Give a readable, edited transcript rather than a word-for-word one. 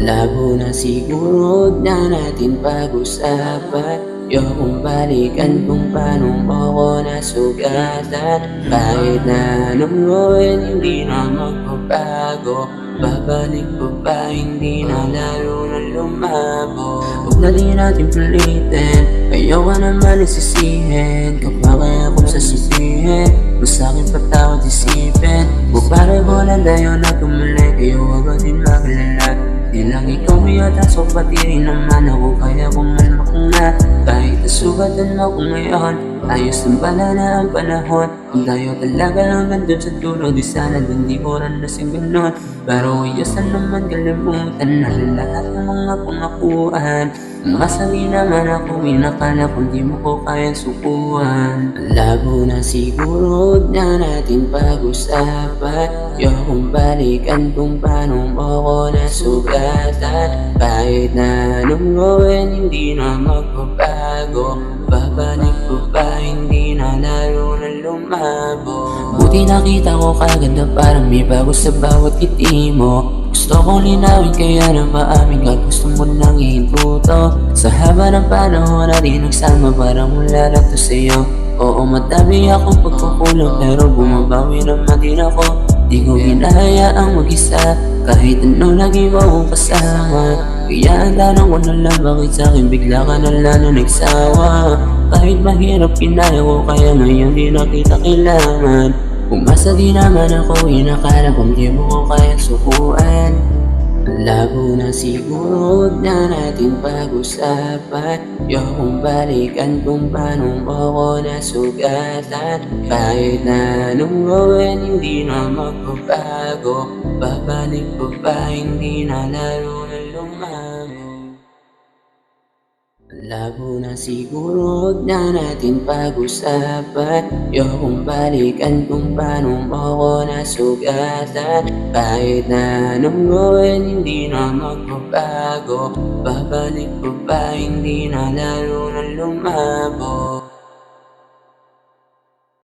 Labo na siguro na natin pag-usapan. Ayokong balikan kung paano mo ko nasugatan. Kahit na anong gawin, hindi na magbabago. Babalik pa ba, hindi na lalo na lumabo. Huwag na di natin pilitin, ayoko naman nagsisihin. Kapag akong sasabihin, masakit patawad isipin. Kung pareho lang tayo na tumalik, kayo agad din maglala. Di lang ikaw yata, so pati rin naman ako. Kaya kumalma ko nga, kahit nasugatan mo ko ngayon. Ayos ng pala na ang panahon. Kung tayo talaga hanggang dun sa dulo, di sana dun di oran na si ganon. Pero iyasan naman kalimutan na lahat ng mga pangakuan. Masali naman ako, inakala kung di mo ko kayang sukuan. Labo na siguro, huwag na natin pag-usapan. Ayokong balikan kung paano mo ko nasugatan. Kahit na anong gawin, hindi na magbabago. Babalik pa ba, hindi na lalo na lumabo. Buti nakita ko kagad na parang may bago sa bawat ngiti mo. Gusto kong linawin kaya na maamin ka, gusto mo nang ihintuto. Sa haba ng panahon natin nagsama, parang wala lang to sa'yo. Oo, madami akong pagkukulang, pero bumabawi naman din ako. Di ko hinahayaang mag-isa, kahit ano lagi mo akong kasama. Kaya ang tanong ko na lang, bakit sa'kin bigla ka na lang na nagsawa? Kahit mahirap kinaya ko, kaya ngayon di na kita kailangan. Umasa di naman ako, inakala kung di mo ko kaya sukuan. Labo na siguro, huwag na natin pag-usapan. Ayokong balikan kung paano mo ko nasugatan. Kahit na anong gawin, hindi na magbabago. Babalik pa ba, hindi na lalo na lumabo. Labo na siguro, huwag na natin pag-usapan. Ayokong balikan kung paano mo ko nasugatan. Kahit na anong gawin, hindi na magbabago. Babalik pa ba, hindi na lalo na lumabo.